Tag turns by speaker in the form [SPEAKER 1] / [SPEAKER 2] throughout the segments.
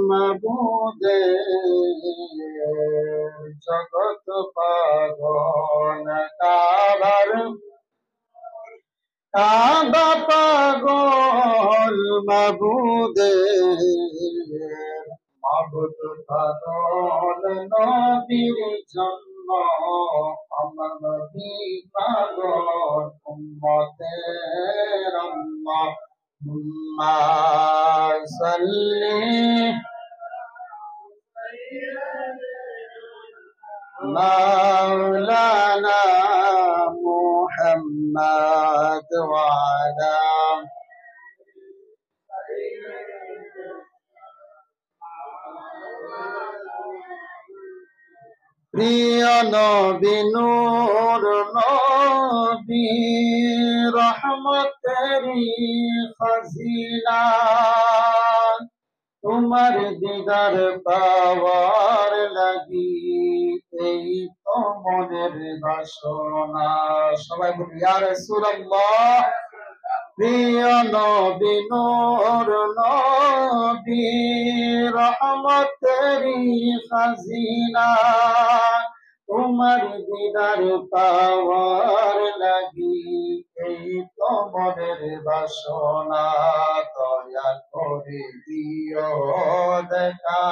[SPEAKER 1] মাবুদের জগৎ পাগল কাবা পাগল মাবুদের মাবুদ পাগল নবীর জন্য আমার নবী পাগল উম্মতের আল্লাহুম্মা সাল্লি মাওলানা মুহাম্মদ ওয়া আলা প্রিয় নবী নূর নবী রহমতেরি খাজিনা তোমার দিদার পাওয়ার লাগি এই তো মনের বাসনা সবাই বলি ইয়া রাসূলুল্লাহ প্রিয় নবী নূর নবী রহমতেরি খাজিনা তোমার দিদার পাওয়ার লাগি এই তো মনের বাসনা দয়া করে দিও দেখা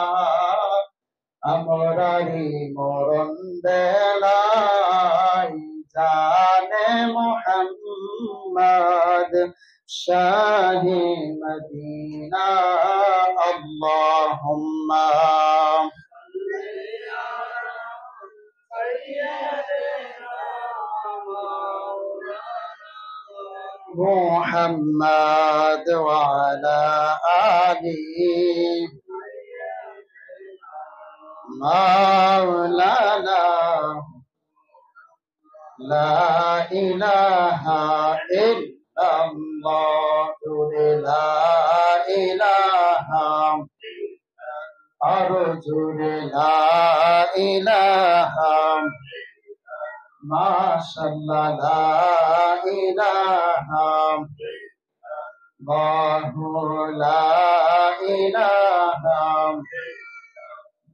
[SPEAKER 1] আমরারি মরণ বেলায় জানে মুহাম্মদ শাহে মদিনা আল্লাহুম্মা محمد وعلى آله مولانا لا إله إلا الله لا إله أرجو لا إله মাশাআল্লাহ লা ইলাহা ইল্লাল্লাহু লা ইলাহা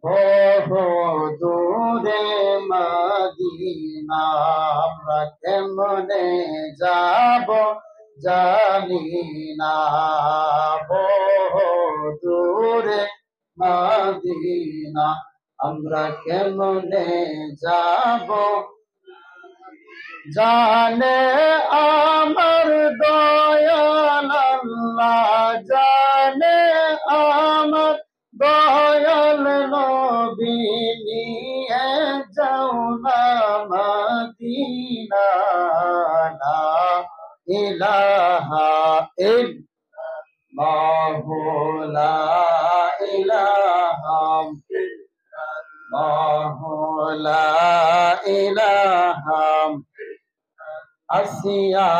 [SPEAKER 1] বহু দূরে মদিনা আমরা কেমনে যাব জানি না বহু দূরে মদিনা আমরা কেমনে যাব জানে আমার দয়াল আল্লাহ জানে আমার দয়াল নবী নিয়ে যাও না মদিনা লা ইলাহা ইল্লাল্লাহু লা ইলাহা ইল্লাল্লাহু লা ইলাহা আসিয়া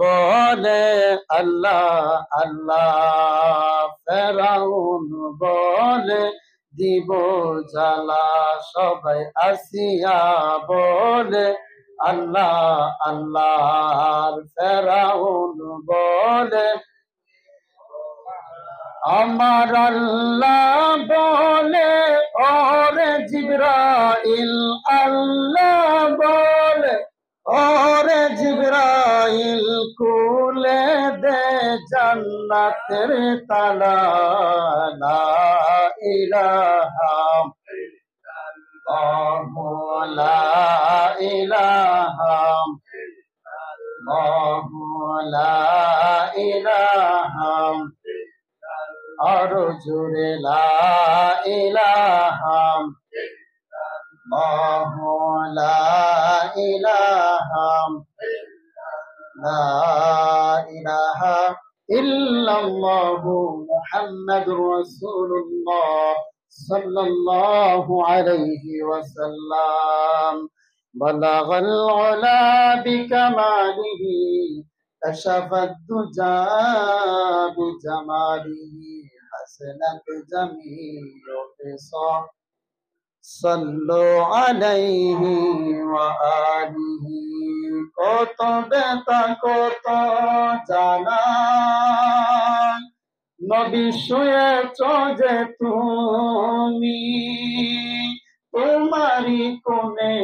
[SPEAKER 1] বলে আল্লাহ আল্লাহ ফেরাউন বলে দিব জ্বালা সবাই আসিয়া বলে আল্লাহ আল্লাহ ফেরাউন বলে আমার আল্লাহ বলে ওরে জিবরাইল আল্লাহ বলে ওরে জিবরাইল খুলে দে জান্নাতের তালা লা ইলাহা ইল্লাল্লাহু লা ইলাহা ইল্লাল্লাহু লা ইলাহা আরো জোরে লা ইলাহা ইল্লাল্লাহু লা ইলাহা লা ইলাহা ইল্লাল্লাহু মুহাম্মাদুর রাসূলুল্লাহ সাল্লাল্লাহু আলাইহি ওয়াসাল্লাম বালাগাল উলা বিকামালিহি كشف الدجى بجماله حسنت جميع خصال صلوا عليه وآله কত বেতা কত জানা নবী শুয়েছ যে তুমি, তোমারি কোনে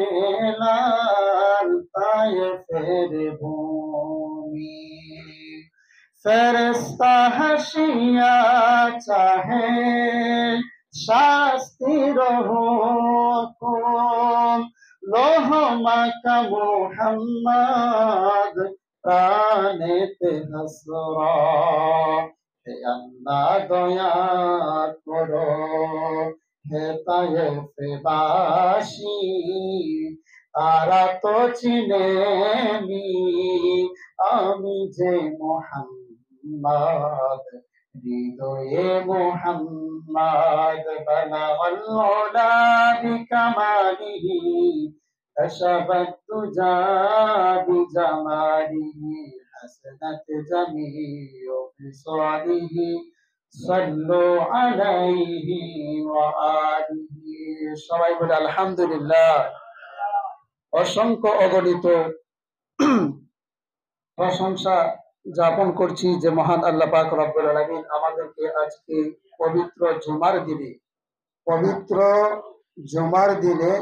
[SPEAKER 1] লাল তায়েফের ভূমি। ফেরেশতা হাসিয়া চাহে শাস্তির হুকুম, লোহ মাখা মুহাম্মদ প্রাণেতে হাসরাত। হে আল্লাহ দয়া করো, হে তায়েফবাসী তারা তো চিনেনি আমি যে মুহাম্মদ, হৃদয়ে মুহাম্মদ। বালাগাল উলা বিকামালিহি কাশাফাত তুজা বিজামালিহি হাসানাত জামিউ বিসালিহি সাল্লু আলাইহি ওয়া আলিহি। সবাই বলে আলহামদুলিল্লাহ। অসংখ্য অগণিত প্রশংসা জ্ঞাপন করছি যে মহান আল্লাহ পাক রব্বুল আলামিন আমাদেরকে আজকে পবিত্র জুমার দিনে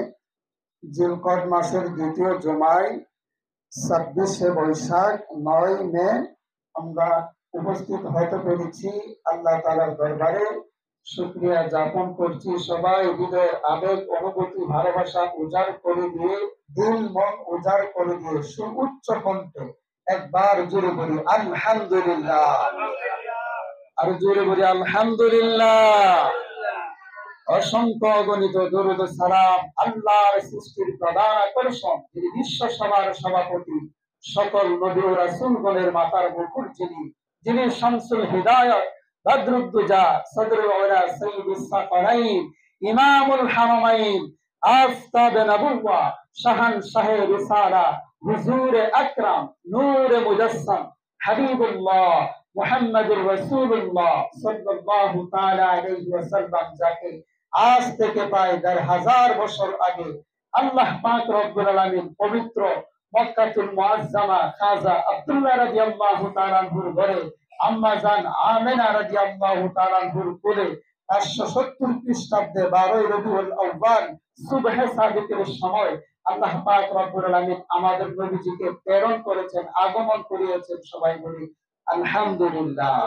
[SPEAKER 1] জিলকদ মাসের দ্বিতীয় জুমায় 26শে বৈশাখ 9 মে আমরা উপস্থিত হতে পেরেছি। আল্লাহ তাআলার দরবারে শুকরিয়া জ্ঞাপন করছি। সবাই হৃদয়ের আবেগ, অনুভূতি, ভালোবাসা উজাড় করে দিয়ে, দিল মন উজাড় করে দিয়ে সুউচ্চ কণ্ঠে একবার জোরে বলি আলহামদুলিল্লাহ। আর জোরে বলি আলহামদুলিল্লাহ। অসংখ্য অগণিত দরুদ সালাম আল্লাহর সৃষ্টির প্রধান আকর্ষণ, যিনি বিশ্ব সভার সভাপতি, সকল নবী ও রাসূলগণের মাথার মুকুট, যিনি শামসুল হিদায়াত, বদরুদ্দুজা, সদরুল উলা, সাইয়্যিদুস সাকলাইন, ইমামুল হারামাইন, আফতাবে নবুওয়া, শাহানশাহে রিসালা, হুজুরে আকরাম, নূরে মুজাসসাম, হাবিবুল্লাহ মুহাম্মদুর রাসূলুল্লাহ সাল্লাল্লাহু তাআলা আলাইহি ওয়াসাল্লাম, যাকে আজ থেকে প্রায় ১,৫০০ বছর আগে আল্লাহ পাক রব্বুল আলামিন পবিত্র মক্কাতুল মুআজ্জামা খাজা আব্দুল্লাহ রাদিয়াল্লাহু তাআলা আনহুর ঘরে আম্মা জান আমেনা রাদিয়াল্লাহু তাআলা আনহুর কোলে ৫৭০ খ্রিস্টাব্দে ১২ই রবিউল আউয়াল সুবহে সাদিকের সময় আল্লাহ পাক রব্বুল আলামিন আমাদের নবীজিকে প্রেরণ করেছেন, আগমন করিয়েছেন। সবাই বলি আলহামদুলিল্লাহ।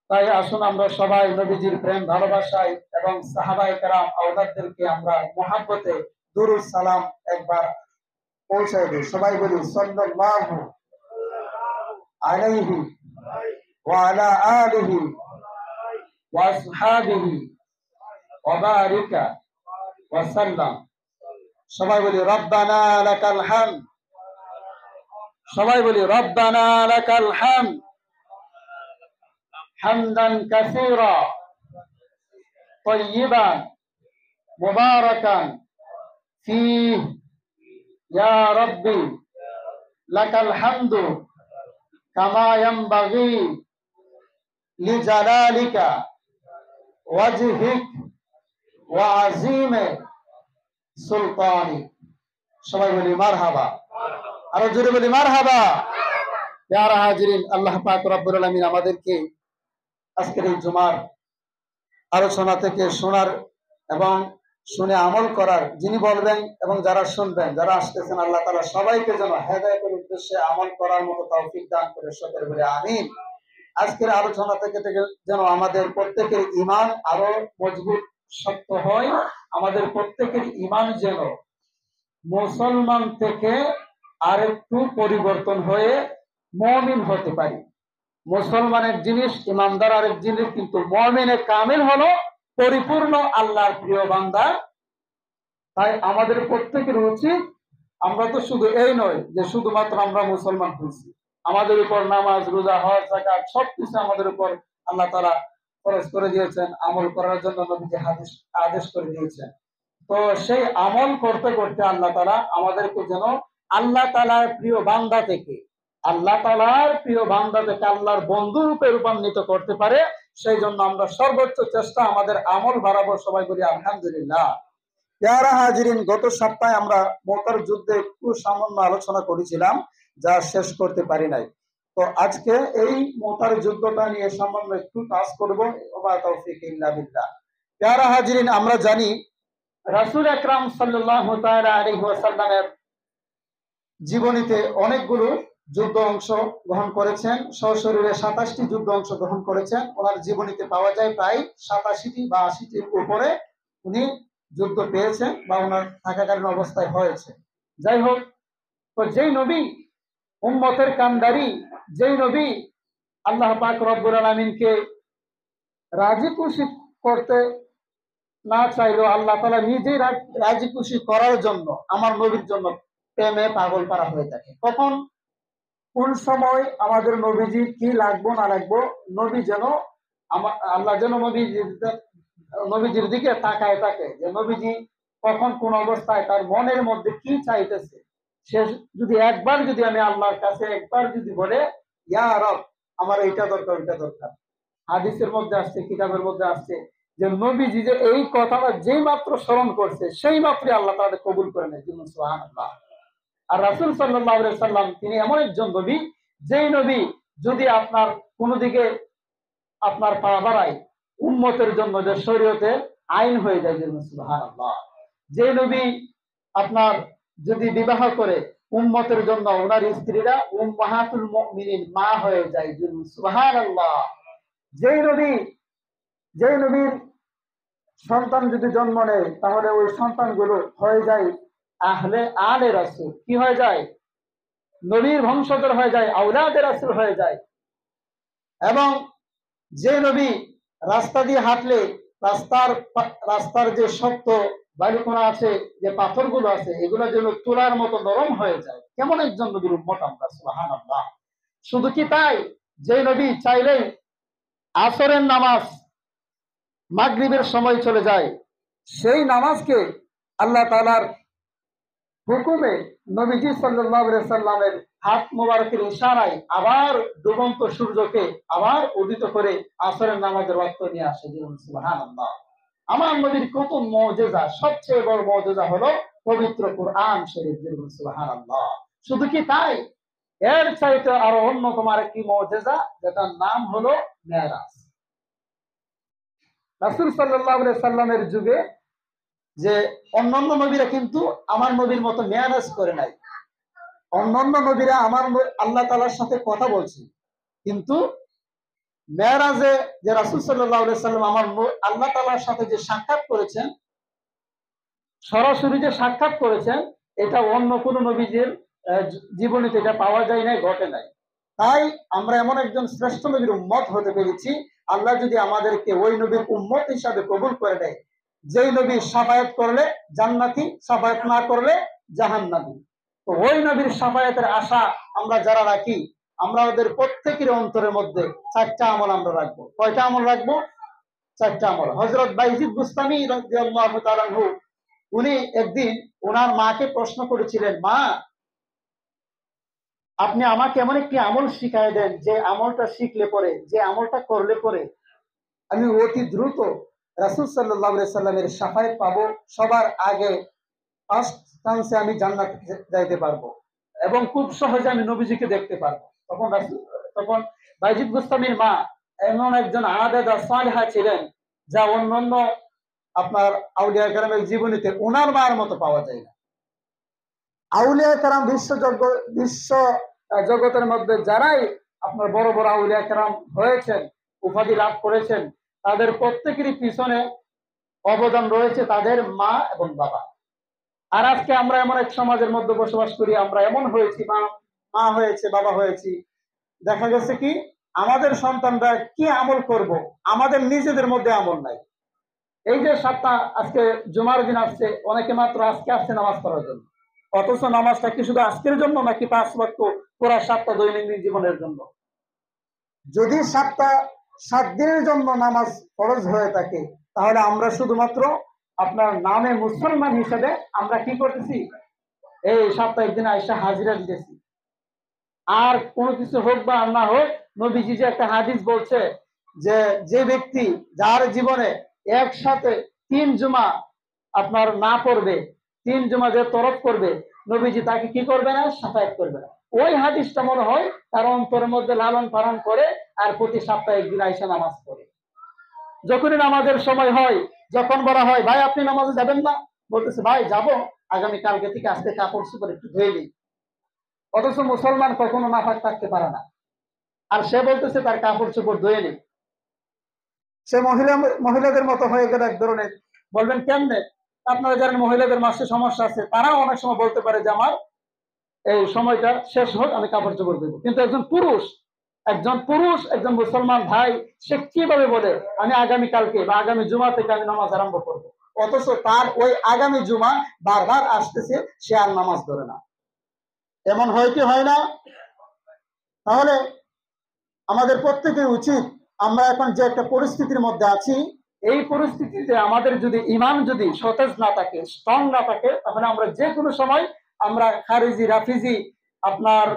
[SPEAKER 1] তাই আসুন আমরা সবাই নবীজির প্রেম ভালোবাসায় এবং সাহাবায়ে কেরাম আওলাদদেরকে আমরা মহব্বতে দুরূদ সালাম একবার পৌঁছায় দিই। সবাই বলি সাল্লাল্লাহু আলাইহি ওয়া আলা আলিহি ওয়া আসহাবিহি ওয়া বারিকা ওয়া সাল্লাম। সবাই বলি রব্বানা লাকাল হামদ। সবাই বলি রব্বানা লাকাল হামদ হামদান কাসীরা তাইয়িবান মুবারাকান ফীহি ইয়া রাব্বি লাকাল হামদু কামা ইয়ানবাগি লিজালালিকা ওয়াজহিক ওয়া আযীমি সুলতানিক। সবাই বলি মারহাবা। আরো জোরে বলি মারহাবা। প্যারা হাজিরিন, আল্লাহ পাক রব্বুল আলামিন আমাদেরকে আজকের এই জুমার আলোচনা থেকে শোনার এবং শুনে আমল করার, যিনি বলবেন এবং যারা শুনবেন, যারা আসতেছেন, আল্লাহ তাআলা সবাইকে যেন হেদায়েতের উদ্দেশ্যে আমল করার মতো তৌফিক দান করে। সকলে বলে আমিন। আজকের আলোচনা থেকে যেন আমাদের প্রত্যেকের ঈমান আরো মজবুত শক্ত হয়, আমাদের প্রত্যেকের ঈমান যেন মুসলমান থেকে আরেকটু পরিবর্তন হয়ে মুমিন হতে পারি। মুসলমানের জিনিস, ইমানদার আরেক জিনিস, কিন্তু মুমিনে কামিল হলো পরিপূর্ণ আল্লাহর প্রিয় বান্দা। তাই আমাদের প্রত্যেকের উচিত, আমরা তো শুধু এই নয় যে শুধুমাত্র আমরা মুসলমান হয়েছি, আমাদের উপর নামাজ, রোজা, হজ, যাকাত সবকিছু আমাদের উপর আল্লাহ তাআলা ফরজ করে দিয়েছেন, আমল করার জন্য নবীজি আদেশ করে দিয়েছেন। তো সেই আমল করতে করতে আল্লাহ তাআলা আমাদেরকে যেন আল্লাহ তাআলার প্রিয় বান্দা থেকে আল্লাহর বন্ধু রূপে রূপান্তরিত করতে পারে। সেই জন্য আমরা সর্বোচ্চ চেষ্টা আমাদের আমল বাড়াবো। সবাই বলি আলহামদুলিল্লাহ। প্যারা হাজিরিন, গত সপ্তাহে আমরা মুতার যুদ্ধে একটু সামান্য আলোচনা করেছিলাম, যা শেষ করতে পারি নাই। তো আজকে এই মোতার যুদ্ধটা নিয়ে সামান্য একটু কাজ করবো। ওয়া তাওফিক ইল্লা বিল্লাহ। প্যারা হাজিরিন, আমরা জানি রাসূল আকরাম সাল্লাল্লাহু তাআলা আলাইহি ওয়াসাল্লামের জীবনীতে অনেকগুলো যুদ্ধ অংশ গ্রহণ করেছেন, সশরীরে 27টি যুদ্ধ অংশ গ্রহণ করেছেন। ওনার জীবনীতে পাওয়া যায় প্রায় 87টি বা 80টির উপরে উনি যুদ্ধ পেয়েছেন বা ওনার থাকাকালীন অবস্থায় হয়েছে। যাই হোক, তো যেই নবী উম্মতের কান্ডারি, যেই নবী আল্লাহ পাক রব্বুল আলামিনকে রাজি খুশি করতে না চাইলেও আল্লাহ তাআলা নিজেই রাজি খুশি করার জন্য আমার নবীর জন্য প্রেমে পাগল করা হয়ে থাকে। তখন কোন সময় আমাদের নবীজি কি লাগবো না লাগবো, নবী যেন আল্লাহ যেন নবীজির দিকে তাকায় থাকে, যে নবীজি কখন কোন অবস্থায় তার মনের মধ্যে কি চাইতেছে। সে যদি একবার যদি আমি আল্লাহর কাছে একবার যদি বলে ইয়া রব আমার এইটা দরকার ওইটা দরকার, হাদিসের মধ্যে আসছে, কিতাবের মধ্যে আসছে যে নবীজি যে এই কথাটা যেই মাত্র স্মরণ করছে সেই মাত্রই আল্লাহ তাআলা কবুল করে নেয়। সুবহানাল্লাহ। আর রাসূল সাল্লাল্লাহু আলাইহি সাল্লাম তিনি এমন একজন নবী, যেই নবী যদি আপনার কোন দিকে আপনার পা বাড়ায় উম্মতের জন্য যে শরীয়তে আইন হয়ে যায়। সুবহানাল্লাহ। যে নবী আপনার যদি বিবাহ করে উম্মতের জন্য ওনার স্ত্রীরা উম্মাহাতুল মুমিনিন মা হয়ে যায়। সুবহানাল্লাহ। যেই নবীর সন্তান যদি জন্ম নেয় তাহলে ওই সন্তানগুলো হয়ে যায় আলে রাসূল, কি হয়ে যায়? নবীর বংশধর হয়ে যায়, আওলাদে রাসূল হয়ে যায়। এবং যে নবী রাস্তা দিয়ে হাঁটলে রাস্তার যে শক্ত বালুকণা আছে, যে পাথরগুলো আছে, এগুলো যেন তুলার মতো নরম হয়ে যায়। কেমন একজন নবীর উম্মত আমরা। সুবহানাল্লাহ। শুধু কি তাই, যে নবী চাইলে আসরের নামাজ মাগরিবের সময় চলে যায়, সেই নামাজকে আল্লাহ তাআলার হুকুমে নবীজি সাল্লাল্লাহু আলাইহি সাল্লামের হাত মোবারকের ইশারায় আবার ডুবন্ত সূর্যকে আবার উদিত করে আসরের নামাজের ওয়াক্ত নিয়ে আসে। সুবহানাল্লাহ। আমার নবীর কত মুজিজা, সবচেয়ে বড় মুজিজা হলো পবিত্র কুরআন শরীফ। সুবহানাল্লাহ। শুধু কি তাই, এর চাইতে আরো অন্যতম আরেকটি মুজিজা, যেটার নাম হলো মেরাজ। রাসূল সাল্লাল্লাহু আলাইহি সাল্লামের যুগে যে অন্যান্য নবীরা কিন্তু আমার নবীর মতো মেরাজ করে নাই। অন্যান্য নবীরা আমার আল্লাহ তাআলার সাথে কথা বলছে, কিন্তু মেরাজে যে রাসূল সাল্লাল্লাহু আলাইহি সাল্লাম আমার আল্লাহ তাআলার সাথে যে সাক্ষাৎ করেছেন, সরাসরি যে সাক্ষাৎ করেছেন, এটা অন্য কোন নবীর জীবনীতে এটা পাওয়া যায় নাই, ঘটে নাই। তাই আমরা এমন একজন শ্রেষ্ঠ নবীর উম্মত হতে পেরেছি। আল্লাহ যদি আমাদেরকে ওই নবীর উম্মত হিসাবে কবুল করে দেয়, যেই নবী শাফায়াত করলে জান্নাতি, শাফায়াত না করলে জাহান্নামী। তো ওই নবীর শাফায়াতের আশা আমরা যারা রাখি, আমরা ওদের প্রত্যেকের অন্তরের মধ্যে 4টা আমল আমরা রাখবো। কয়টা আমল রাখবো? 4টা আমল। হযরত বাইজিদ বুস্তামি রাদিয়াল্লাহু তাআলা আনহু উনি একদিন ওনার মাকে প্রশ্ন করেছিলেন, মা আপনি আমাকে এমন একটি আমল শিখাই দেন, যে আমলটা শিখলে পরে, যে আমলটা করলে পরে আমি অতি দ্রুত রাসূল সাল্লাল্লাহু আলাইহি সাল্লামের শাফায়াত পাবো, সবার আগে ফার্স্ট চান্সে আমি জান্নাতে যাইতে পারবো এবং খুব সহজে আমি নবীজিকে দেখতে পারবো। তখন বাইজিদ বুস্তামির মা এমন একজন আবেদা সালেহা ছিলেন, যা অন্যান্য আপনার আউলিয়া কেরামের জীবনীতে ওনার মার মতো পাওয়া যায় না। আউলিয়া কেরাম বিশ্ব জগতের মধ্যে যারাই আপনার বড় বড় আউলিয়া কেরাম হয়েছেন, উপাধি লাভ করেছেন, তাদের প্রত্যেকেরই পিছনে অবদান রয়েছে তাদের মা এবং বাবা। আর আজকে আমরা এমন এক সমাজের মধ্যে বসবাস করি, আমরা এমন হয়েছি, মা হয়েছে, বাবা হয়েছি, দেখা গেছে কি আমাদের সন্তানরা কি আমল করব, আমাদের নিজেদের মধ্যে আমল নাই। এই যে আজকে জুমার দিন আসছে, অনেকে মাত্র আজকে আসছে নামাজ পড়ার জন্য, অথচ নামাজটা কি শুধু আজকের জন্য নাকি 5 ওয়াক্ত পুরা 7টা দৈনন্দিন জীবনের জন্য? যদি 7 দিনের জন্য নামাজ ফরজ হয়ে থাকে, তাহলে আমরা শুধুমাত্র আপনার নামে মুসলমান হিসেবে আমরা কি করতেছি, এই সাপ্তাহিক দিনে আইসা হাজিরা দিতেছি। আর কোনো কিছু হোক বা না হোক, নবীজি যে একটা হাদিস বলছে যে ব্যক্তি যার জীবনে একসাথে 3 জুমা আপনার না পড়বে, 3 জুমা যে তরফ করবে, নবীজি তাকে কি করবে না, শাফায়াত করবে না।
[SPEAKER 2] ওই হাদিসটা মনে হয় তার অন্তরের মধ্যে লালন পালন করে আর প্রতি সপ্তাহে একদিন আইসা নামাজ পড়ে। যখনই নামাজের সময় হয়, যখন বলা হয় ভাই আপনি নামাজে যাবেন না, বলতেছে ভাই যাবো, আগামী কালকে থেকে আজকে কাপড় চোপড় একটু ধুয়ে নিই। অথচ মুসলমান কখনো নাফাক থাকতে পারে না, আর সে বলতেছে তার কাপড় চোপড় ধুয়ে নেই। সে মহিলাদের মতো হয়ে গেল এক ধরনের। বলবেন কেমনে? আপনারা জানেন মহিলাদের মাসে সমস্যা আছে, তারাও অনেক সময় বলতে পারে যে আমার এই সময়টা শেষ হোক, আমি কাপড় চোপড় দেবো। কিন্তু একজন পুরুষ একজন মুসলমান ভাই, সে কিভাবে বলে আমি আগামীকালকে বা আগামী জুমা থেকে আমি নামাজ আরম্ভ করব, অথচ তার ওই আগামী জুমা বারবার আসতেছে, সে আর নামাজ ধরে না। এমন হয় কি হয় না? তাহলে আমাদের প্রত্যেকের উচিত, আমরা এখন যে একটা পরিস্থিতির মধ্যে আছি, এই পরিস্থিতিতে আমাদের যদি ইমান যদি সতেজ না থাকে, স্ট্রং না থাকে, তাহলে আমরা যে কোনো সময় আমরা খারিজি, রাফিজি, আপনার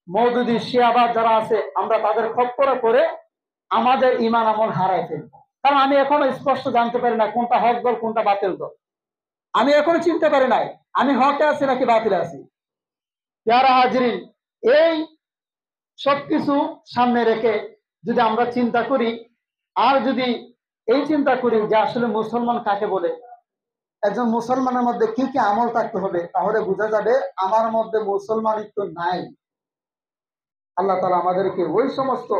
[SPEAKER 2] মওদুদি, শিয়াবাদ যারা আছে, আমরা তাদের খপ্পরে করে আমাদের ইমান আমল হারাই ফেলবো। কারণ আমি এখনো স্পষ্ট জানতে পারি না কোনটা হক দল কোনটা বাতিল দল। আমি এখনো চিনতে পারি নাই আমি হকে আছি নাকি বাতিলে আছি। যারা হাজিরিন, এই সবকিছু সামনে রেখে যদি আমরা চিন্তা করি, আর যদি এই চিন্তা করি যে আসলে মুসলমান কাকে বলে, একজন মুসলমানের মধ্যে কি কি আমল থাকতে হবে, তাহলে বোঝা যাবে আমার মধ্যে মুসলমানিত্ব নাই। আল্লাহ তাআলা আমাদেরকে ওই সমস্ত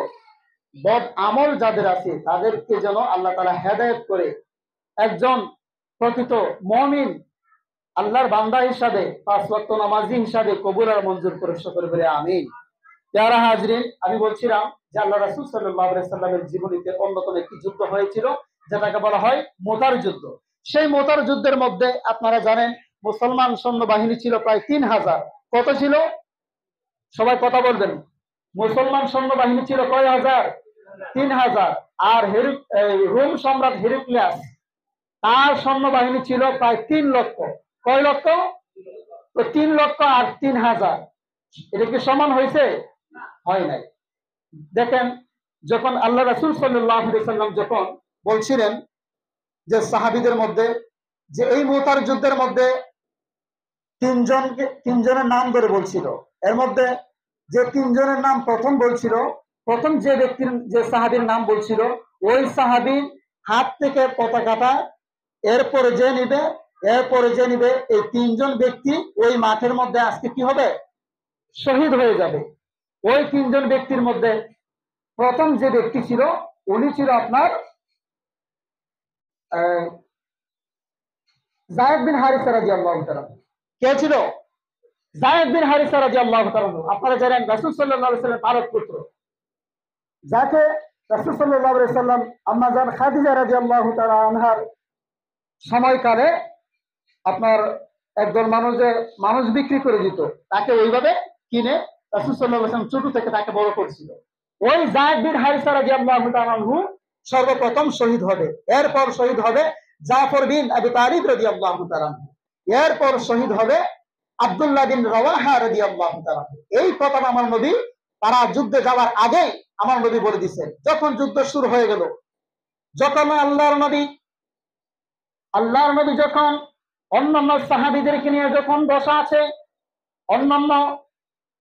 [SPEAKER 2] বদ আমল যাদের আছে তাদেরকে যেন আল্লাহ তাআলা হেদায়েত করে একজন প্রকৃত মুমিন, আল্লাহর বান্দা হিসাবে, 5 ওয়াক্ত নামাজি হিসাবে কবুল আর মঞ্জুর করে সকলে বলে আমিন। প্যারা হাজরিন, আমি বলছিলাম যে আল্লাহ রাসূল সাল্লাল্লাহু আলাইহি সাল্লামের জীবনীতে অন্যতম একটি যুদ্ধ হয়েছিল, যেটাকে বলা হয় মুতার যুদ্ধ। সেই মুতার যুদ্ধের মধ্যে আপনারা জানেন মুসলমান সৈন্যবাহিনী ছিল প্রায় 3000। কত ছিল? সবাই কথা বলবেন। মুসলমান সৈন্যবাহিনী ছিল কয় হাজার? 3000। আর রোম সম্রাট হেরাক্লিয়াস, তার সৈন্যবাহিনী ছিল প্রায় 3 লক্ষ। কয় লক্ষ? তো 3 লক্ষ আর 3000, এটা কি সমান হয়েছে? হয় নাই। দেখেন, যখন আল্লাহ রাসূল সাল্লাল্লাহু আলাইহি সাল্লাম যখন বলছিলেন যে সাহাবীদের মধ্যে যে এই মুতার যুদ্ধের মধ্যে তিনজনের নাম ধরে বলছিল, এর মধ্যে যে 3 জনের নাম প্রথম বলছিল, প্রথম যে ব্যক্তির, যে সাহাবীর নাম বলছিল, ওই সাহাবীর হাত থেকে পতাকাটা এরপরে যে নিবে, এই 3 জন ব্যক্তি ওই মাঠের মধ্যে আজকে কি হবে? শহীদ হয়ে যাবে। ওই 3 জন ব্যক্তির মধ্যে প্রথম যে ব্যক্তি ছিল, উনি ছিল আপনার যায়েদ বিন হারিসা রাদিয়াল্লাহু তাআলা। কে ছিল? যায়েদ বিন হারিসা রাদিয়াল্লাহু তাআলা। আপনারা জানেন রাসূল সাল্লাল্লাহু আলাইহি সাল্লাম পালক পুত্র, যাকে রাসূল সাল্লাল্লাহু আলাইহি সাল্লাম আম্মা জান খাদিজা রাদিয়াল্লাহু তাআলা আনহার সময়কালে আপনার একদল মানুষ বিক্রি করে দিত, তাকে ওইভাবে কিনে রাসূল সাল্লাল্লাহু আলাইহি সাল্লাম ছোট থেকে তাকে বড় করছিল। ওই যায়েদ বিন হারিসা রাদিয়াল্লাহু তাআলা আনহু সর্বপ্রথম শহীদ হবে। এরপর শহীদ হবে জাফর বিন আবি তালিব রাদিয়াল্লাহু তাআলা আনহু। এরপর শহীদ হবে আব্দুল্লাহ বিন রাওয়াহা রাদিয়াল্লাহু তাআলা। এই কথা আমার নবী তারা যুদ্ধে যাওয়ার আগে আমার নবী বলে দিয়েছেন। যখন যুদ্ধ শুরু হয়ে গেল, যখন আল্লাহর নবী যখন অন্যান্য সাহাবীদেরকে নিয়ে যখন বসা আছে, অন্যান্য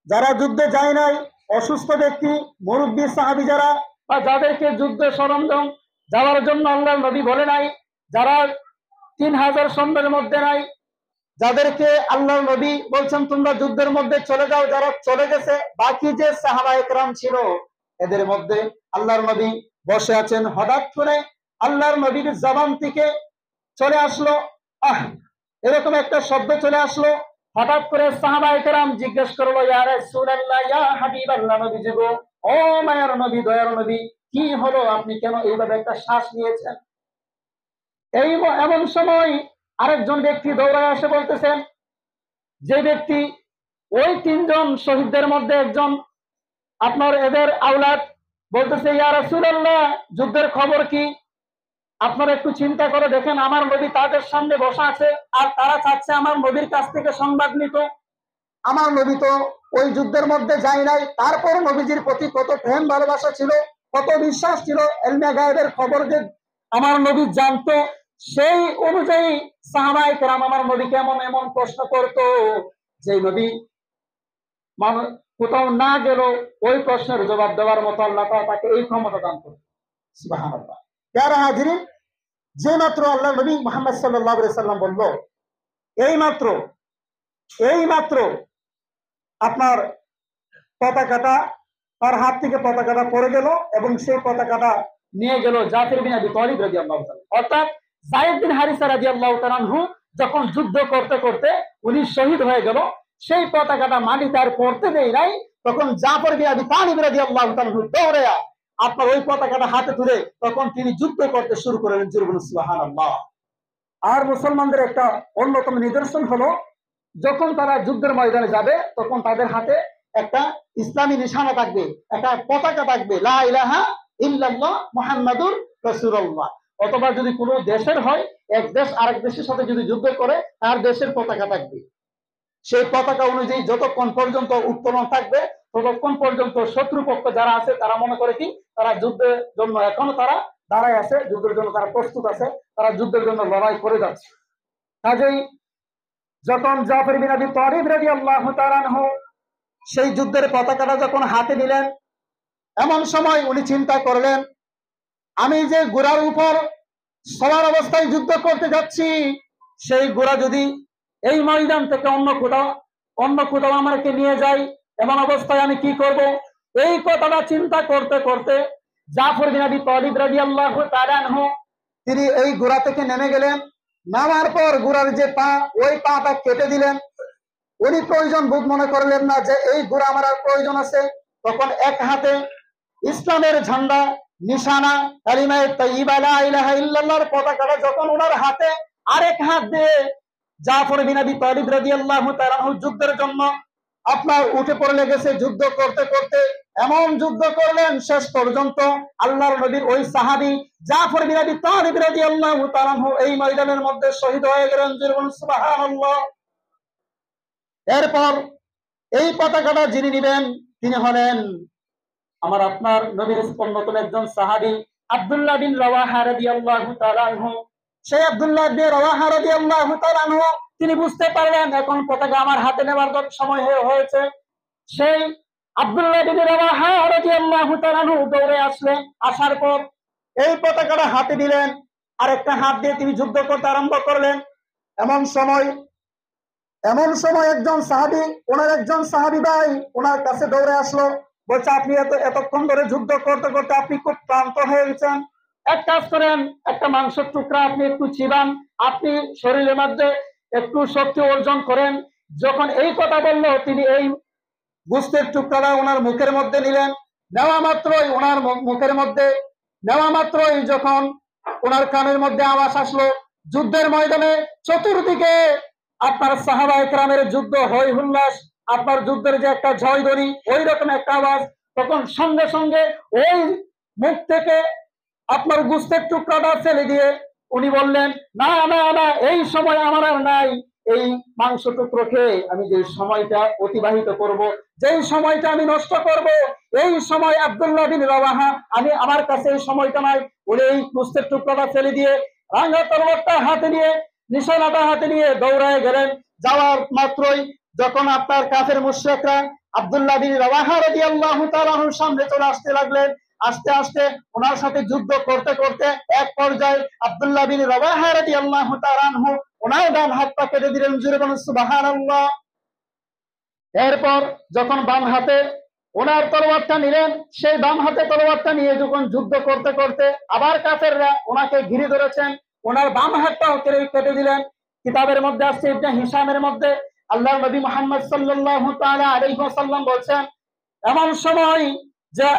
[SPEAKER 2] যারা যুদ্ধে যায় নাই, অসুস্থ ব্যক্তি, মুরব্বী সাহাবী যারা, বা যাদেরকে যুদ্ধে সরঞ্জাম যাওয়ার জন্য আল্লাহর নবী বলে নাই, যারা 3000 সৈন্যের মধ্যে নাই, যাদেরকে আল্লাহর নবী বলছেন তোমরা যুদ্ধের মধ্যে চলে যাও, যারা চলে গেছে, বাকি যে সাহাবায়ে কেরাম ছিল এদের মধ্যে আল্লাহর নবী বসে আছেন। হঠাৎ করে আল্লাহর নবীর জবান থেকে চলে আসলো এরকম একটা শব্দ চলে আসলো। হঠাৎ করে সাহাবায়ে কেরাম জিজ্ঞেস করলো, ইয়া রাসূলুল্লাহ, ইয়া হাবিবাল্লাহ, নবীজি গো, ও মায়ার নবী, দয়ার নবী, কি হলো? আপনি কেন এইভাবে একটা শ্বাস নিয়েছেন? এমন সময় আরেকজন ব্যক্তি দৌড়ায় এসে বলতেছেন, যে ব্যক্তি ওই 3 জন শহীদদের মধ্যে একজন, আপনার এদের আওলাদ, বলতেছে, ইয়া রাসূলুল্লাহ, যুদ্ধের খবর কি? আপনারা একটু চিন্তা করে দেখেন, আমার নবী তাদের সামনে বসা আছে, আর তারা চাচ্ছে আমার নবীর কাছ থেকে সংবাদ নিত। আমার নবী তো ওই যুদ্ধের মধ্যে যায় নাই, তারপর নবীজির প্রতি কত প্রেম ভালোবাসা ছিল, কত বিশ্বাস ছিল, ইলমে গায়েবের খবর যে আমার নবী জানতো। সেই অনুযায়ী সাহাবায়ে কেরাম আমার নবীকে এমন প্রশ্ন করতো, যে নবী কোথাও না গেল ওই প্রশ্নের জবাব দেওয়ার মতো আল্লাহ তাআলা তাকে এই ক্ষমতা দান করেন। সুবহানাল্লাহ।
[SPEAKER 1] প্যারা হাজিরিন, যে মাত্র আল্লাহ নবী মুহাম্মদ সাল্লাল্লাহু আলাইহি সাল্লাম বলল এই মাত্র আপনার পতাকাটা তার হাত থেকে পতাকাটা পড়ে গেল এবং সেই পতাকাটা
[SPEAKER 2] নিয়ে গেল জাফর বিন আবি তালিব রাদিয়াল্লাহু তাআলা। অর্থাৎ যায়েদ বিন হারিসা রাদিয়াল্লাহু তাআলা আনহু যখন যুদ্ধ করতে করতে উনি শহীদ হয়ে গেল, সেই পতাকাটা মাটিতে আর পড়তে দেয় নাই, তখন জাফর বিন আবি তালিব রাদিয়াল্লাহু তাআলা আনহু দৌড়ে আপনার ওই পতাকাটা হাতে তুলে তখন তিনি যুদ্ধ করতে শুরু করলেন। সুবহানাল্লাহ।
[SPEAKER 1] আর মুসলমানদের একটা অন্যতম নিদর্শন হলো,
[SPEAKER 2] যখন তারা যুদ্ধের ময়দানে যাবে তখন তাদের হাতে একটা ইসলামী নিশানা থাকবে, একটা পতাকা থাকবে, লা ইলাহা ইল্লাল্লাহ মুহাম্মাদুর রাসূলুল্লাহ। অথবা যদি কোনো দেশের হয়, এক দেশ আরেক দেশের সাথে যদি যুদ্ধ করে, তার দেশের পতাকা থাকবে। সেই পতাকা অনুযায়ী যতক্ষণ পর্যন্ত উত্তোলন থাকবে ততক্ষণ পর্যন্ত শত্রুপক্ষ যারা আছে তারা মনে করে কি তারা যুদ্ধের জন্য এখনো তারা দাঁড়ায় আছে, যুদ্ধের জন্য তারা প্রস্তুত আছে, তারা যুদ্ধের জন্য লড়াই করে যাচ্ছে। কাজেই যখন জাফর বিন আবি তালিব রাদিয়াল্লাহু তাআলা আনহু সেই যুদ্ধের পতাকাটা যখন হাতে নিলেন, এমন সময় উনি চিন্তা করলেন, আমি যে ঘোড়ার উপর সবার অবস্থায় যুদ্ধ করতে যাচ্ছি, সেই ঘোড়া যদি এই ময়দান থেকে অন্য কোথাও আমাকে নিয়ে যায়, এমন অবস্থায় আমি কি করব? এই কথাটা চিন্তা করতে করতে জাফর বিন আবি তালিব রাদিয়াল্লাহু তাআলা আনহু তিনি এই ঘোড়া থেকে নেমে গেলেন। নামার পর ঘোড়ার যে পা, ওই পাটা কেটে দিলেন। উনি প্রয়োজন বোধ মনে করলেন না যে এই ঘোড়া আমার আর প্রয়োজন আছে। তখন এক হাতে ইসলামের ঝান্ডা নিশানা কালিমায়ে তাইয়্যিবা লা ইলাহা ইল্লাল্লাহর পতাকাটা যখন ওনার হাতে, আরেক হাত দিয়ে জাফর বিন আবি তালিব রাদিয়াল্লাহু তাআলা আনহু যুদ্ধের জন্য আপনার উঠে পড়ে লেগেছে। যুদ্ধ করতে করতে এমন যুদ্ধ করলেন, শেষ পর্যন্ত আল্লাহর নবীর ওই সাহাবী জাফর বিন আবি তালিব রাদিয়াল্লাহু তাআলা আনহু এই ময়দানের মধ্যে শহীদ হয়ে গেলেন। সুবহানাল্লাহ। এরপর এই পতাকাটা যিনি নিবেন তিনি হলেন আমার আপনার নবীর অন্যতম একজন সাহাবী আব্দুল্লাহ বিন রাওয়াহা রাদিয়াল্লাহু তাআলা আনহু। সেই আব্দুল্লাহ বিন রাওয়াহা রাদিয়াল্লাহু তাআলা আনহু তিনি বুঝতে পারলেন এখন পতাকা আমার হাতে নেবার সময় হয়েছে। সেই আব্দুল্লাহ বিন রাওয়াহা রাদিয়াল্লাহু তাআলা আনহু দৌড়ে আসলেন। আসার পর এই পতাকাটা হাতে দিলেন, আর একটা হাত দিয়ে তিনি যুদ্ধ করতে আরম্ভ করলেন। এমন সময় একজন সাহাবী ভাই ওনার কাছে দৌড়ে আসলো, বলছে আপনি এতক্ষণ ধরে যুদ্ধ করতে করতে আপনি খুব ক্লান্ত হয়ে গেছেন, এক কাজ করেন, একটা মাংসের টুকরা আপনি একটু চিবান, আপনি শরীরের মধ্যে একটু শক্তি অর্জন করেন। যখন এই কথা বললো তিনি এই গোশতের টুকরাটা ওনার মুখের মধ্যে নিলেন। নেওয়া মাত্রই যখন ওনার কানের মধ্যে আওয়াজ আসলো, যুদ্ধের ময়দানে চতুর্দিকে আপনার সাহাবায়ে কেরামের যুদ্ধ হই হুল্লাস, আপনার যুদ্ধের যে একটা জয়ধ্বনি, ওই রকম একটা আওয়াজ। তখন সঙ্গে সঙ্গে ওই মুখ থেকে আপনার গোশতের টুকরাটা ফেলে দিয়ে উনি বললেন, না না না, এই সময় আমার আর নাই। এই মাংস টুকরো খেয়ে আমি যে সময়টা অতিবাহিত করব, যেই সময়টা আমি নষ্ট করব, এই সময় আব্দুল্লাহ বিন রাওয়াহা আমার কাছে এই সময়টা নাই। উনি এই গোশতের টুকরাটা ফেলে দিয়ে রাঙ্গা তরবারটা হাতে নিয়ে, নিশানাটা হাতে নিয়ে দৌড়ায় গেলেন। যাওয়ার মাত্রই যখন আপনার কাফের মুশরিকরা আব্দুল্লাহ বিন রাওয়াহা রাদিয়াল্লাহু তাআলা আনহুর সামনে চলে আসতে লাগলেন। আস্তে আস্তে ওনার সাথে যুদ্ধ করতে করতে এক পর্যায়ে আব্দুল্লাহ বিন রাওয়াহা রাদিয়াল্লাহু তাআলা আনহু ওনার ডান হাতটা কেটে দিলেন। জোরে বলুন সুবহানাল্লাহ। এরপর যখন বাম হাতে ওনার তরবারটা নিলেন, সেই বাম হাতে তরবারটা নিয়ে যখন যুদ্ধ করতে করতে আবার কাফেররা ওনাকে ঘিরে ধরেছেন, ওনার বাম হাতটাও কেটে দিলেন। কিতাবের মধ্যে আসছে ইবনে হিশামের মধ্যে আল্লাহর নবী মুহাম্মদ সাল্লাল্লাহু তাআলা আলাইহি ওয়াসাল্লাম বলছেন, এমন সময় যে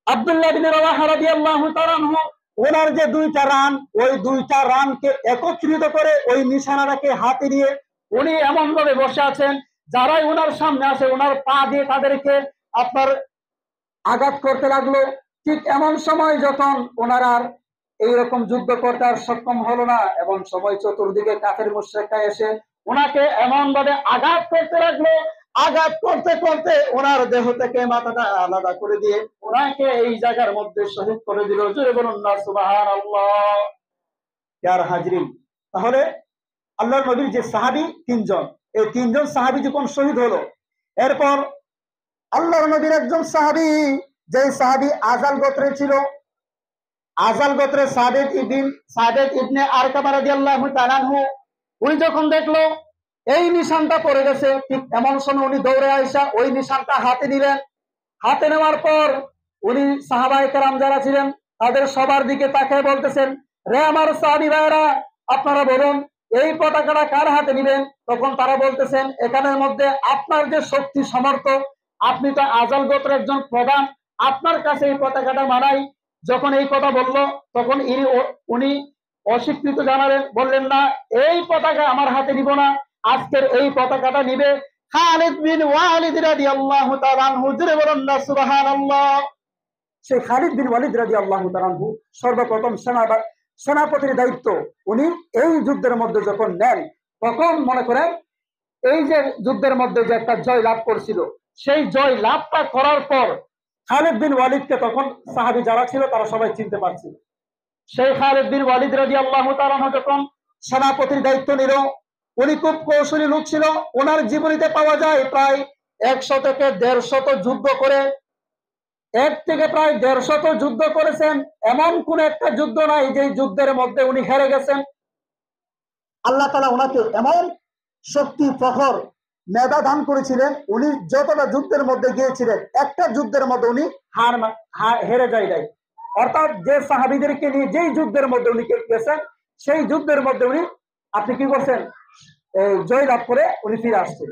[SPEAKER 2] আব্দুল্লাহ বিন রাওয়াহা রাদিয়াল্লাহু তাআলা আনহু ওনার যে দুইটা রান, ওই দুইটা রানকে একত্রিত করে ওই নিশানাটাকে হাতে নিয়ে উনি এমন ভাবে বসে আছেন, যারাই ওনার সামনে আসে ওনার পা দিয়ে তাদেরকে আপনার আঘাত করতে লাগলো। ঠিক এমন সময় যখন ওনার আর এইরকম যুদ্ধ করতে আর সক্ষম হলো না, এমন সময় চতুর্দিকে কাফের মুশরিকরা এসে ওনাকে এমন ভাবে আঘাত করতে লাগলো, আঘাত করতে করতে ওনার দেহ থেকে মাথাটা আলাদা করে দিয়ে ওনাকে এই জায়গার মধ্যে শহীদ করে দিল। জোরে বলুন না সুবহানাল্লাহ। ইয়ার হাজরিন, তাহলে আল্লাহর নবীর যে সাহাবী তিনজন, এই তিনজন সাহাবী যখন শহীদ হলো,
[SPEAKER 1] এরপর আল্লাহর নবীর একজন সাহাবী, যে সাহাবী আজাল গোত্রে ছিল, আজাল গোত্রে সাদেত ইবনে আরকাম রাদিয়াল্লাহু তাআলা আনহু, উনি যখন দেখলো এই নিশানটা পড়ে গেছে, ঠিক এমন সময় উনি দৌড়ে আইসা ওই নিশানটা হাতে নিলেন। হাতে নেওয়ার পর উনি সাহাবায়ে কেরাম যারা ছিলেন তাদের সবার দিকে তাকিয়ে বলতেছেন, রে আমার সাহাবী ভাইরা, আপনারা বলুন এই পতাকাটা কার হাতে নিবেন? তখন তারা বলতেছেন, এখানের মধ্যে আপনার যে শক্তি সামর্থ্য, আপনি তো আজাল গোত্রের একজন প্রধান, আপনার কাছে এই পতাকাটা মানাই। যখন এই কথা বললো তখন উনি অস্বীকৃত জানালেন, বললেন না, এই পতাকা আমার হাতে নিব না, আজকের এই পতাকাটা নিবে খালিদ বিন ওয়ালিদ রাদিয়াল্লাহু তাআলা আনহু। জোরে বলুন না সুবহানাল্লাহ। সেই খালিদ বিন ওয়ালিদ রাদিয়াল্লাহু তাআলা আনহু সর্বপ্রথম সেনাপতির দায়িত্ব উনি এই যুদ্ধের মধ্যে যখন নেন, তখন মনে করেন এই যে যুদ্ধের মধ্যে যে একটা জয় লাভ করছিল, সেই জয় লাভটা করার পর খালিদ বিন ওয়ালিদকে তখন সাহাবী যারা ছিল তারা সবাই চিনতে পারছিল। সেই খালিদ বিন ওয়ালিদ রাদিয়াল্লাহু তাআলা আনহু যখন সেনাপতির দায়িত্ব নিল, উনি খুব কৌশলী লোক ছিল। ওনার জীবনীতে পাওয়া যায় প্রায় 100 থেকে 150 যুদ্ধ করে, 1 থেকে প্রায় 150 যুদ্ধ করেছেন। এমন কোন একটা যুদ্ধ নাই যে যুদ্ধের মধ্যে উনি হেরে গেছেন। আল্লাহ তাআলা ওনাকে এমন শক্তি, প্রখর, মেধা দান করেছিলেন, উনি যতটা যুদ্ধের মধ্যে গিয়েছিলেন একটা যুদ্ধের মধ্যে উনি হেরে যায় নাই। অর্থাৎ যে সাহাবীদেরকে নিয়ে যেই যুদ্ধের মধ্যে উনি গেছেন, সেই যুদ্ধের মধ্যে উনি আপনি কি করছেন জয় লাভ করে উনি ফিরে আসছেন।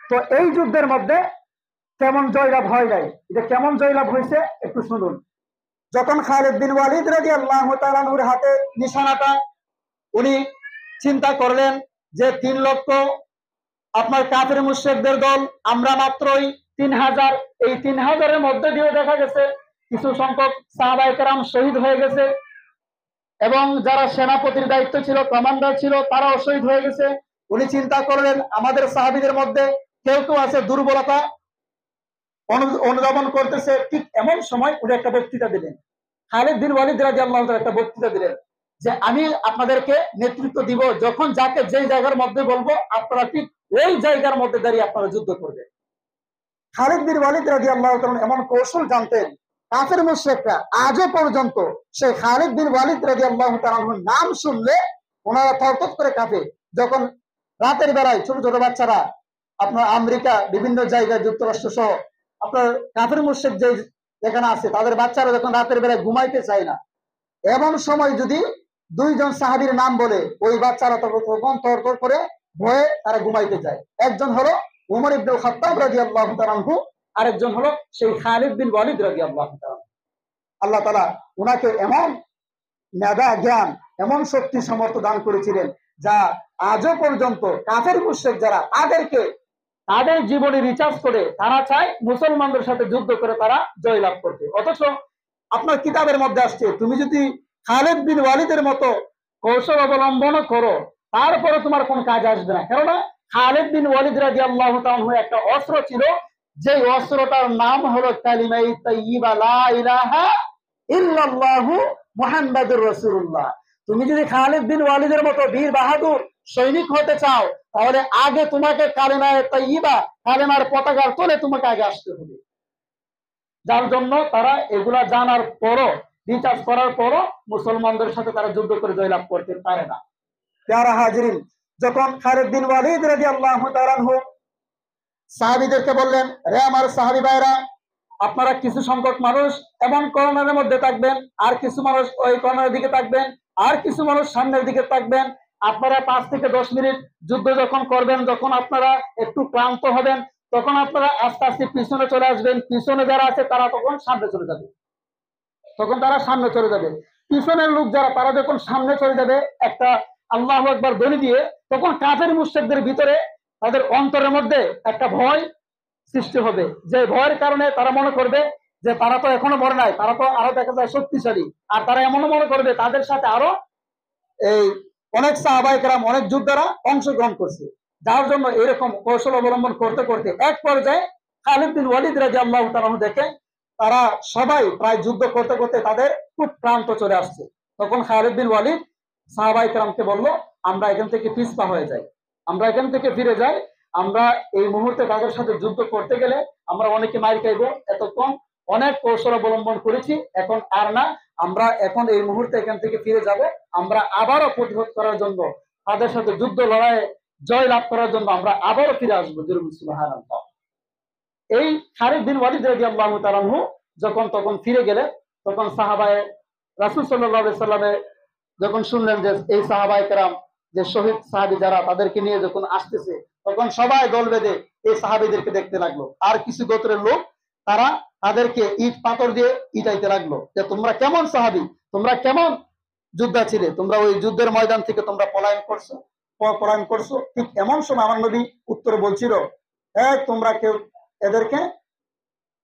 [SPEAKER 1] তো এই যুদ্ধের মধ্যে কেমন জয়লাভ হয় নাই, এটা কেমন জয়লাভ হয়েছে একটু শুনুন। যখন খালিদ বিন ওয়ালিদ রাদিয়াল্লাহু তাআলা আনহুর হাতে নিশানাটা, উনি চিন্তা করলেন যে 3 লক্ষ আপনার কাফের মুশরিকদের দল, আমরা মাত্রই 3000, এই 3000-এর মধ্যে দিয়ে দেখা গেছে কিছু সংখ্যক সাহাবায়ে কেরাম শহীদ হয়ে গেছে, এবং যারা সেনাপতির দায়িত্ব ছিল, কমান্ডার ছিল, তারাও শহীদ হয়ে গেছে। উনি চিন্তা করলেন আমাদের সাহাবীদের মধ্যে কেউ কেউ আছে দুর্বলতা অনুধাবন করতেছে। ঠিক এমন সময় উনি একটা বক্তৃতা দিলেন, খালিদ বিন ওয়ালিদ রাদিয়াল্লাহু তাআলা একটা বক্তৃতা দিলেন যে আমি আপনাদেরকে নেতৃত্ব দিব, যখন যাকে যেই জায়গার মধ্যে বলবো আপনারা ঠিক ওই জায়গার মধ্যে দাঁড়িয়ে আপনারা যুদ্ধ করবেন। খালিদ বিন ওয়ালিদ রাদিয়াল্লাহু তাআলা এমন কৌশল জানতেন, কাফের মুশরিকরা আজও পর্যন্ত সেই খালিদ বিন ওয়ালিদ রাদিয়াল্লাহু তাআলার নাম শুনলে ওনারা থরথর করে কাঁপে। যখন রাতের বেলায় ছোট ছোট বাচ্চারা আপনার আমেরিকা, বিভিন্ন জায়গায়, যুক্তরাষ্ট্র সহ আপনার কাফের মুশরিক যে যেখানে আছে, তাদের বাচ্চারা যখন রাতের বেলায় ঘুমাইতে চায় না, এমন সময় যদি 2 জন সাহাবীর নাম বলে, ওই বাচ্চারা তখন থরথর করে ভয়ে তারা ঘুমাইতে যায়। একজন হলো উমর ইবনে খাত্তাব রাদিয়াল্লাহু তাআলা আনহু, আরেকজন হলো সেই খালিদ বিন ওয়ালিদ রাদিয়াল্লাহু তাআলা। আল্লাহ তাআলা ওনাকে এমন মেধা, জ্ঞান, এমন শক্তি সামর্থ্য দান করেছিলেন যা আজও পর্যন্ত কাফের মুশরিক যারা তাদের জীবনে রিচার্জ করে তারা চায় মুসলমানদের সাথে যুদ্ধ করে তারা জয়লাভ করতে। অথচ আপনার কিতাবের মধ্যে আসছে তুমি যদি খালিদ বিন ওয়ালিদের মতো কৌশল অবলম্বন করো, তারপরে তোমার কোন কাজ আসবে না। কেননা খালিদ বিন ওয়ালিদ রাদিয়াল্লাহু তাআলা একটা অস্ত্র ছিল, যে অস্ত্রটার নাম হলো কালিমায়ে তাইয়্যিবা লা ইলাহা ইল্লাল্লাহু মুহাম্মাদুর রাসূলুল্লাহ। তুমি যদি খালিদ বিন ওয়ালিদের মতো বীর বাহাদুর সৈনিক হতে চাও, তাহলে আগে তোমাকে কালিমায়ে তাইয়্যিবা, কালিমার পতাকার তলে তোমাকে আগে আসতে হবে। যার জন্য তারা এগুলা জানার পরও, রিচার্জ করার পরও মুসলমানদের সাথে তারা যুদ্ধ করে জয়লাভ করতে পারে না। প্যারা হাজিরিন, যখন খালিদ বিন ওয়ালিদ রাদিয়াল্লাহু তাআলা আনহু সাহাবীদেরকে বললেন, রে আমার সাহাবী ভাইরা, আপনারা কিছু সংখ্যক মানুষ এমন কর্নারের মধ্যে থাকবেন, আর কিছু মানুষ ওই কর্নারের দিকে থাকবেন, আর কিছু মানুষ সামনের দিকে থাকবেন। আপনারা 5 থেকে 10 মিনিট যুদ্ধ যখন করবেন, যখন আপনারা একটু ক্লান্ত হবেন, তখন আপনারা আস্তে আস্তে পিছনে চলে আসবেন। পিছনে যারা আছে তারা তখন সামনে চলে যাবে, পিছনের লোক যারা, তারা যখন সামনে চলে যাবে একটা আল্লাহু আকবার ধ্বনি দিয়ে, তখন কাফের মুশরিকদের ভিতরে তাদের অন্তরের মধ্যে একটা ভয় সৃষ্টি হবে, যে ভয়ের কারণে তারা মনে করবে যে তারা তো এখনো মরে নাই, তারা তো আরো দেখা যায় শক্তিশালী, আর তারা এমনও মনে করবে তাদের সাথে আরো এই অনেক সাহাবায়ে কেরাম, অনেক যোদ্ধারা অংশগ্রহণ করছে। যার জন্য এরকম কৌশল অবলম্বন করতে করতে এক পর্যায়ে খালিদ বিন ওয়ালিদ রাদিয়াল্লাহু তাআলা দেখে তারা সবাই প্রায় যুদ্ধ করতে করতে তাদের খুব ক্লান্ত চলে আসছে। তখন খালিদ বিন ওয়ালিদ সাহাবায়ে কেরামকে বলল, আমরা এখান থেকে পিছপা হয়ে যাই, আমরা এখান থেকে ফিরে যাই,
[SPEAKER 2] আমরা এই মুহূর্তে তাদের সাথে যুদ্ধ করতে গেলে আমরা অনেকে মার খাইব, এতক্ষণ অনেক কৌশল অবলম্বন করেছি, এখন আর না। আমরা এখন এই মুহূর্তে এখান থেকে ফিরে যাব, আমরা আবারও প্রতিরোধ করার জন্য, তাদের সাথে যুদ্ধ লড়াইয়ে জয় লাভ করার জন্য আমরা আবারও ফিরে আসবো। সুবহানাল্লাহ। এই খালিদ বিন ওয়ালিদ রাদিয়াল্লাহু তাআলা আনহু যখন তখন ফিরে গেলেন, তখন সাহাবায়ে রাসূল সাল্লাল্লাহু আলাইহি সাল্লামে যখন শুনলেন যে এই সাহাবায়ে কেরাম, যে শহীদ সাহাবী যারা, তাদেরকে নিয়ে যখন আসতেছে, তখন সবাই দল বেঁধে এই সাহাবীদেরকে দেখতে লাগলো। আর কিছু গোত্রের লোক তারা তাদেরকে ইট পাথর দিয়ে ইটাইতে লাগলো যে তোমরা কেমন সাহাবী, তোমরা কেমন যোদ্ধা ছিলে, তোমরা ওই যুদ্ধের ময়দান থেকে তোমরা পলায়ন করছো। ঠিক এমন সময় আমার নবী উত্তরে বলছিল, তোমরা কেউ এদেরকে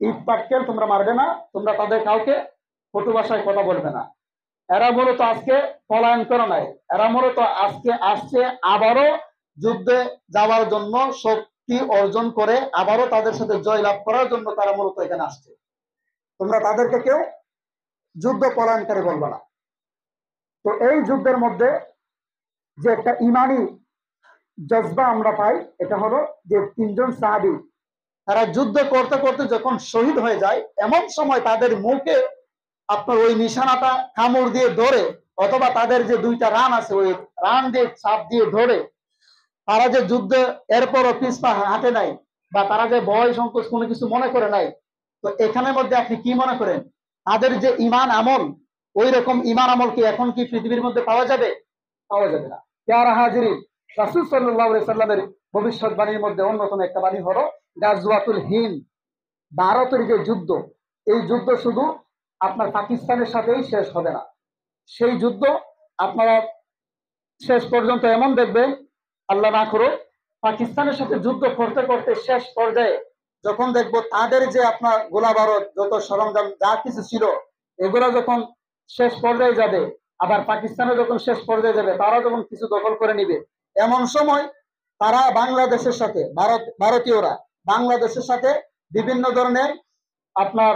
[SPEAKER 2] ইট পাটকেল তোমরা মারবে না, তোমরা তাদের কাউকে কটু ভাষায় কথা বলবে না। এরা মূলত আজকে পলায়ন করে নাই, এরা মূলত আজকে আসছে আবারও যুদ্ধে যাওয়ার জন্য, শক্তি অর্জন করে আবারও তাদের সাথে জয় লাভ করার জন্য তারা মূলত এখানে আসছে। তোমরা তাদেরকে কেউ যুদ্ধ পলায়নকারী বলবে না। তো এই যুদ্ধের মধ্যে যে একটা ইমানি জজবা আমরা পাই, এটা হলো যে তিনজন সাহাবী তারা যুদ্ধ করতে করতে যখন শহীদ হয়ে যায়, এমন সময় তাদের মুখে আপনার ওই নিশানাটা কামড় দিয়ে ধরে, অথবা তাদের যে দুইটা রান আছে ওই রান দিয়ে চাপ দিয়ে ধরে, তারা যে যুদ্ধে এরপরও পিছপা হাঁটে নাই, বা তারা যে ভয় সংকোচ কোনো কিছু মনে করে নাই। তো এখানের মধ্যে আপনি কি মনে করেন, তাদের যে ইমান আমল, ওই রকম ইমান আমল কি এখন কি পৃথিবীর মধ্যে পাওয়া যাবে? পাওয়া যাবে না। প্যারা হাজিরিন, রাসূল সাল্লাল্লাহু আলাইহি সাল্লামের ভবিষ্যৎবাণীর মধ্যে অন্যতম একটা বাণী হলো গাজওয়াতুল হিন্দ, ভারতের যে যুদ্ধ, এই যুদ্ধ শুধু আপনার পাকিস্তানের সাথেই শেষ হবে না। সেই যুদ্ধ আপনারা শেষ পর্যন্ত এমন দেখবেন, আল্লাহ না করুক, পাকিস্তানের সাথে যুদ্ধ করতে করতে শেষ পর্যায়ে যখন দেখবো তাদের যে আপনার গোলা বারুদ, যত সরঞ্জাম যা কিছু ছিল, এগুলো যখন শেষ পর্যায়ে যাবে, আবার পাকিস্তানে যখন শেষ পর্যায়ে যাবে, তারা যখন কিছু দখল করে নিবে, এমন সময় তারা বাংলাদেশের সাথে, ভারতীয়রা বাংলাদেশের সাথে বিভিন্ন ধরনের আপনার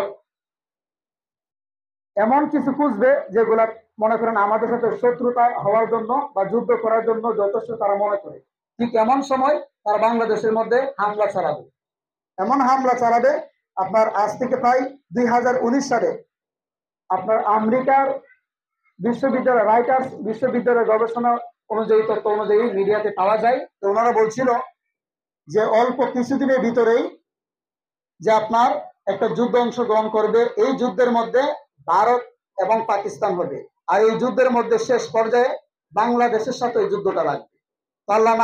[SPEAKER 2] এমন কিছু খুঁজবে যেগুলা মনে করেন আমাদের সাথে শত্রুতা হওয়ার জন্য বা যুদ্ধ করার জন্য যথেষ্ট তারা মনে করে। ঠিক এমন সময় তারা বাংলাদেশের মধ্যে হামলা চালাবে, এমন হামলা চালাবে আপনার আজ থেকে প্রায় 2019 সালে আপনার আমেরিকার বিশ্ববিদ্যালয়, রাইটার্স বিশ্ববিদ্যালয়ের গবেষণা অনুযায়ী, তথ্য অনুযায়ী মিডিয়াতে পাওয়া যায়, তো ওনারা বলছিল যে অল্প কিছুদিনের ভিতরেই যে আপনার একটা যুদ্ধ অংশগ্রহণ করবে, এই যুদ্ধের মধ্যে ভারত এবং পাকিস্তান হবে, আর এই যুদ্ধের মধ্যে শেষ পর্যায়ে বাংলাদেশের সাথে এই যুদ্ধটা লাগবে। তো আল্লাহ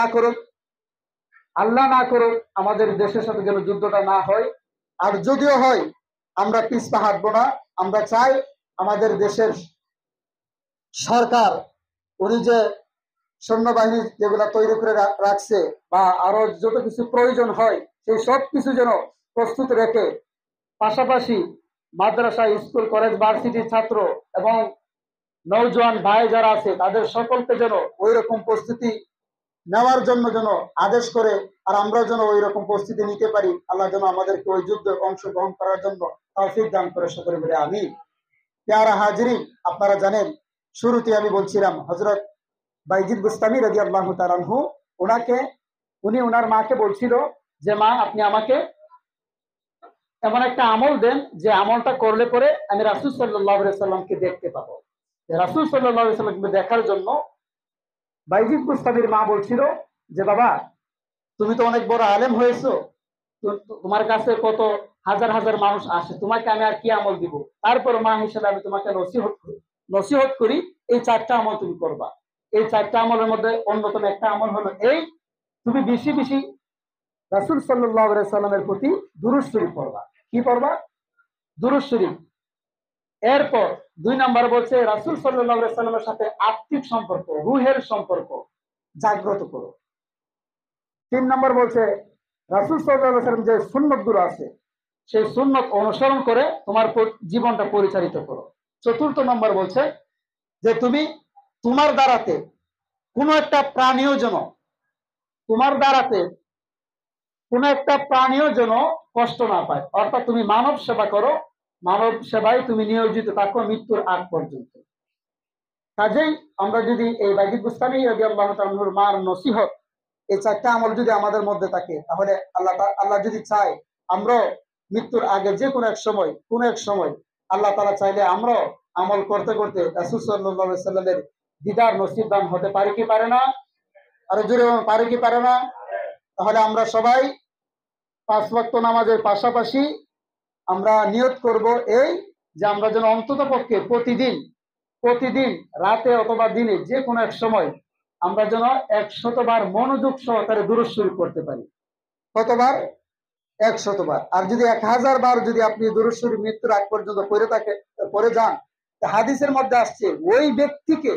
[SPEAKER 2] না করুক আমাদের দেশের সাথে যেন যুদ্ধটা না হয়, আর যদিও হয় আমরা পিছপা হাঁটবো না। আমরা চাই আমাদের দেশের সরকার, উনি যে সৈন্যবাহিনী যেগুলা তৈরি করে রাখছে, বা আরো যত কিছু প্রয়োজন হয়, সেই সব কিছু যেন প্রস্তুত রেখে, পাশাপাশি মাদ্রাসা, স্কুল, কলেজ, ভার্সিটির ছাত্র এবং নওজোয়ান ভাই যারা আছে, তাদের সকলকে যেন ওই রকম প্রস্তুতি নেওয়ার জন্য যেন আদেশ করে, আর আমরা যেন ওই রকম প্রস্তুতি নিতে পারি। আল্লাহ যেন আমাদেরকে ওই যুদ্ধে অংশগ্রহণ করার জন্য তৌফিক দান করে, সকলে বলে আমিন। প্যারা হাজিরিন, আপনারা জানেন শুরুতে আমি বলছিলাম হযরত বাইজিদ বুস্তামি রাদিয়াল্লাহু তাআলা আনহু, উনি ওনার মাকে বলছিল যে মা, আপনি আমাকে এমন একটা আমল দেন যে আমলটা করলে পরে আমি রাসূল সাল্লাল্লাহু আলাইহি সাল্লামকে দেখতে পাবো। রাসূল সাল্লাল্লাহু আলাইহি সাল্লামকে দেখার জন্য বাইজিদ বুস্তামির মা বলছিল যে বাবা, তুমি তো অনেক বড় আলেম হয়েছো, তোমার কাছে কত হাজার হাজার মানুষ আসে, তোমাকে আমি আর কি আমল দিব? তারপর মা হিসেবে আমি তোমাকে নসিহত করি, এই 4টা আমল তুমি করবা। এই 4টা আমলের মধ্যে অন্যতম একটা আমল হলো এই, তুমি বেশি বেশি রাসূল সাল্লাল্লাহু আলাইহি সাল্লামের প্রতি দুরূদ শরীফ পড়বা। কি পড়বা? দুরূদ শরীফ। এরপর 2 নাম্বার বলছে রাসূল সাল্লাল্লাহু আলাইহি সাল্লামের সাথে আত্মিক সম্পর্ক, রূহের সম্পর্ক জাগ্রত করো। 3 নাম্বার বলছে রাসূল সাল্লাল্লাহু আলাইহি সাল্লাম যে সুন্নতগুলো আছে, সেই সুন্নত অনুসরণ করে তোমার জীবনটা পরিচালিত করো। 4র্থ নাম্বার বলছে যে তুমি তোমার দ্বারাতে কোনো একটা প্রাণীও যেন, তোমার দ্বারাতে কোনো একটা প্রাণীও যেন কষ্ট না পায়, অর্থাৎ তুমি মানব সেবা করো, মানব সেবায় তুমি নিয়োজিত থাকো মৃত্যুর আগ পর্যন্ত। কাজেই আমরা যদি এই বাইজিদ বুস্তামি রাদিয়াল্লাহু তাআলার মার নসিহত
[SPEAKER 1] এই 4টা আমল যদি আমাদের মধ্যে থাকে, তাহলে আল্লাহ যদি চায় আমরা মৃত্যুর আগে যে কোনো এক সময় আল্লাহ তাআলা চাইলে আমরা আমল করতে করতে রাসূল সাল্লাল্লাহু আলাইহি সাল্লামের দিদার নসিব দান হতে পারে কি পারে না? আরো জোরে পারে কি পারে না? তাহলে আমরা সবাই 5 ওয়াক্ত নামাজের পাশাপাশি আমরা নিয়ত করব এই যে আমরা যেন অন্তত পক্ষে প্রতিদিন রাতে অথবা দিনে যে কোনো এক সময় আমরা যেন 100 বার মনোযোগ সহকারে দুরূদ শরীফ করতে পারি। কতবার? 100 বার। আর যদি 1000 বার যদি আপনি দুরূদ শরীফ মৃত্যুর আগ পর্যন্ত পড়ে যান, হাদিসের মধ্যে আসছে ওই ব্যক্তিকে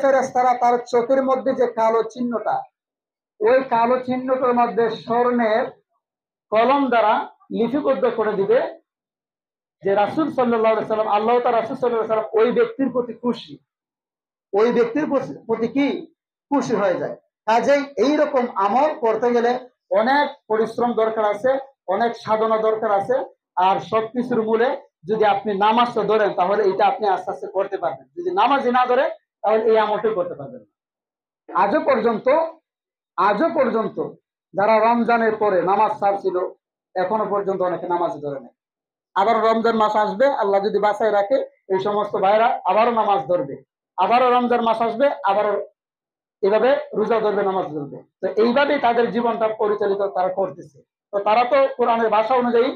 [SPEAKER 1] ফেরেশতারা তার চোখের মধ্যে যে কালো চিহ্নটা, ওই কালো চিহ্নটার মধ্যে স্বর্ণের কলম দ্বারা লিপিবদ্ধ করে দিবে যে রাসূল সাল্লাল্লাহু আলাইহি সাল্লাম, আল্লাহ তাআলা রাসূল সাল্লাল্লাহু আলাইহি সাল্লাম ওই ব্যক্তির প্রতি খুশি, ওই ব্যক্তির প্রতি কি খুশি হয়ে যায়। কাজেই এইরকম আমল করতে গেলে অনেক পরিশ্রম দরকার আছে, অনেক সাধনা দরকার আছে। আর সবকিছুর মূলে যদি আপনি নামাজটা ধরেন, তাহলে এটা আপনি আস্তে আস্তে করতে পারবেন। যদি নামাজই না ধরেন, তাহলে এই আমলটা করতে পারবেন না। আজও পর্যন্ত যারা রমজানের পরে নামাজ ছাড়ছিল, এখনো পর্যন্ত অনেকে নামাজ ধরে নেয়। আবার রমজান মাস আসবে, আল্লাহ যদি বাঁচায় রাখে, এই সমস্ত ভাইরা আবারও নামাজ ধরবে। আবারও রমজান মাস আসবে, আবারও এভাবে রোজা ধরবে, নামাজ ধরবে। তো এইভাবেই তাদের জীবনটা পরিচালিত তারা করতেছে। তো তারা তো কোরআনের ভাষা অনুযায়ী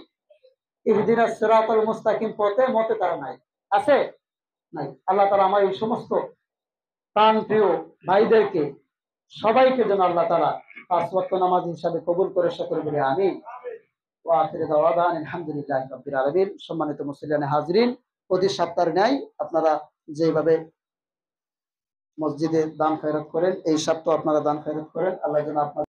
[SPEAKER 1] ইহদিনাস সিরাতাল মুস্তাকিম মতে তারা নাই, আছে নাই। আল্লাহ তাআলা আমার এই সমস্ত প্রাণ প্রিয় ভাইদেরকে সবাইকে যেন আল্লাহ তাআলা 5 ওয়াক্ত নামাজ হিসাবে কবুল করে সকলে বলে আমিন। ওয়া আখিরু দাওয়ানা আলহামদুলিল্লাহি রাব্বিল আলামিন। সম্মানিত মুসলিয়ানে হাজরিন, প্রতি সপ্তাহের ন্যায় আপনারা যেভাবে মসজিদে দান খয়রাত করেন, এই সপ্তাহ আপনারা দান খয়রাত করেন। আল্লাহ যেন আপনাদের